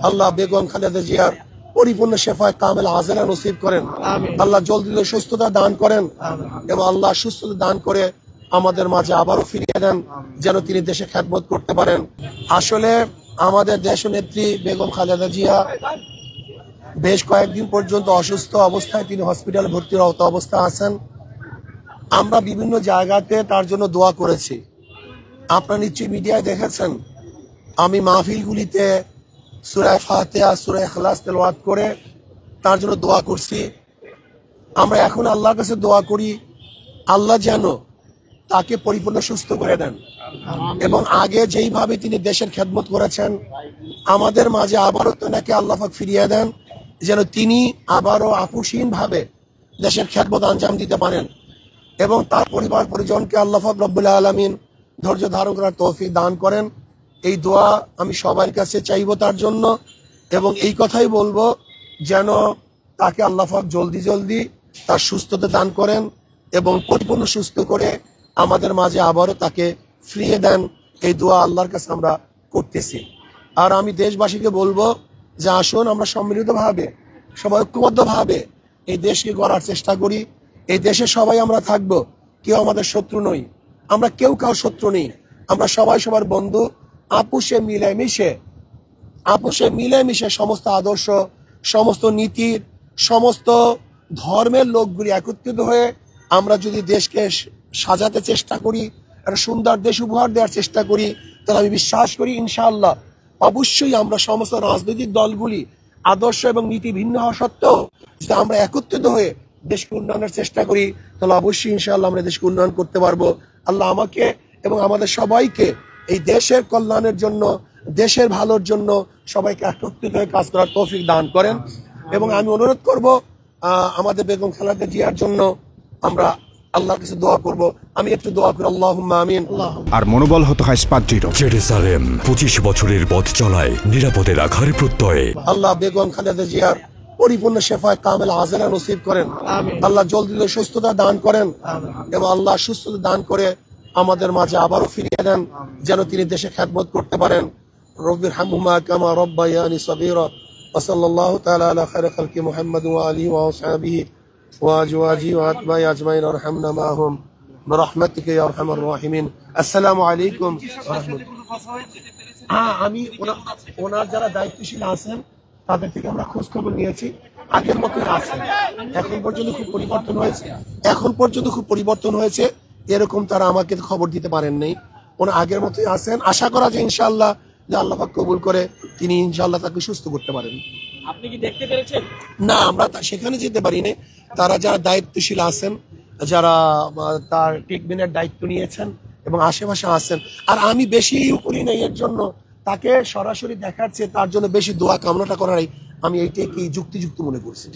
আল্লাহ বেগম খালেদা জিয়ার পরিপূর্ণ শেফায় কামেল আজেলা নসিব করেন। আল্লাহ জলদি সুস্থতা দান করেন এবং আল্লাহ সুস্থতা দান করে আমাদের মাঝে আবারও ফিরিয়ে দেন, যেন তিনি দেশে খেদমত করতে পারেন। আসলে আমাদের দেশনেত্রী বেগম খালেদা জিয়া বেশ কয়েকদিন পর্যন্ত অসুস্থ অবস্থায় তিনি হসপিটালে ভর্তির অবস্থা আছেন। আমরা বিভিন্ন জায়গাতে তার জন্য দোয়া করেছি। আপনারা নিশ্চয়ই মিডিয়ায় দেখেছেন, আমি মাহফিলগুলিতে সূরা ফাতিহা সূরা ইখলাস তেলাওয়াত করে তার জন্য দোয়া করছি। আমরা এখন আল্লাহর কাছে দোয়া করি, আল্লাহ যেন তাকে পরিপূর্ণ সুস্থ করে দেন এবং আগে যেইভাবে তিনি দেশের খেদমত করেছেন আমাদের মাঝে আবারও তাকে আল্লাহ পাক ফিরিয়ে দেন, যেন তিনি আবারও আপোষহীন ভাবে দেশের খেদমত আঞ্জাম দিতে পারেন এবং তার পরিবার পরিজনকে আল্লাহ পাক রব্বুল আলামিন ধৈর্য ধারণ করার তৌফিক দান করেন। এই দোয়া আমি সবার কাছে চাইবো তার জন্য এবং এই কথাই বলবো যেন তাকে আল্লাহ পাক জলদি তার সুস্থতা দান করেন এবং পরিপূর্ণ সুস্থ করে আমাদের মাঝে আবারও তাকে ফিরিয়ে দেন। এই দোয়া আল্লাহর কাছে আমরা করতেছি। আর আমি দেশবাসীকে বলবো যে আসুন আমরা সম্মিলিতভাবে সবাই ঐক্যবদ্ধভাবে এই দেশকে গড়ার চেষ্টা করি। এই দেশে সবাই আমরা থাকবো, কেউ আমাদের শত্রু নই, আমরা কেউ কারোর শত্রু নেই, আমরা সবাই সবার বন্ধু। আপোষে মিলেমিশে সমস্ত আদর্শ, সমস্ত নীতির, সমস্ত ধর্মের লোকগুলি একত্রিত হয়ে আমরা যদি দেশকে সাজাতে চেষ্টা করি, একটা সুন্দর দেশ উপহার দেওয়ার চেষ্টা করি, তাহলে আমি বিশ্বাস করি ইনশাআল্লাহ অবশ্যই আমরা সমস্ত রাজনৈতিক দলগুলি আদর্শ এবং নীতি ভিন্ন হওয়া সত্ত্বেও যদি আমরা একত্রিত হয়ে দেশকে উন্নয়নের চেষ্টা করি তাহলে অবশ্যই ইনশাআল্লাহ আমরা দেশকে উন্নয়ন করতে পারবো। আল্লাহ আমাকে এবং আমাদের সবাইকে এই দেশের কল্যাণের জন্য, দেশের ভালোর জন্য সবাইকে একত্রিত হয়ে কাজ করার তৌফিক দান করেন। এবং আমি অনুরোধ করব আমাদের বেগম খালেদা জিয়ার জন্য আমরা আল্লাহর কাছে দোয়া করব। আমি একটু দোয়া করি, আল্লাহুম্মা আমিন। আর মনোবল হতে হয় স্পাদৃঢ়। জেরুজালেম 25 বছরের পথ চলায় নিরাপদে রাখার প্রত্যয়ে আল্লাহ বেগম খালেদা জিয়ার পরিপূর্ণ শেফায় কামেল আজেলা নসিব করেন। আল্লাহ জলদি সুস্থতা দান করেন এবং আল্লাহ সুস্থতা দান করে আমাদের মাঝে আবারও ফিরিয়ে দেন, যেন তিনি দেশে খেদমত করতে পারেন। রব্বির হামহুমা কামা রব্বায়ানি সগীরা ওয়া সাল্লাল্লাহু তাআলা আলা খায়রি খালকি মুহাম্মাদ ওয়া আলিহি ওয়া আসহাবিহি ওয়া আজওয়াজিহি ওয়া আতবাই আজমাইন ওয়ারহামনা মাআহুম বিরহমাতিকা ইয়া আরহামার রাহিমিন। আসসালামু আলাইকুম ওয়া রাহমাতুল্লাহ। আমি ওনার যারা দায়িত্বশীল আছেন তাদের থেকে আমরা খোঁজ খবর নিয়েছি, আগের মতোই আছেন। এখন পর্যন্ত খুব পরিবর্তন হয়েছে এরকম তারা আমাকে খবর দিতে পারেন নাই। ওনার আগের মতোই আছেন। আশা করা যায় ইনশাআল্লাহ যে আল্লাহ পাক কবুল করে তিনি ইনশাআল্লাহ তাকে সুস্থ করতে পারেন। আপনি কি দেখতে পেরেছেন? না, আমরা সেখানে যেতে পারিনি। তারা যারা দায়িত্বশীল আছেন, যারা তার ট্রিটমেন্টের দায়িত্ব নিয়েছেন এবং আশেপাশে আছেন, আর আমি বেশি করি নাই এর জন্য তাকে সরাসরি দেখাচ্ছে, তার জন্য বেশি দোয়া কামনাটা করারই আমি এইটাকে যুক্তিযুক্ত মনে করছি।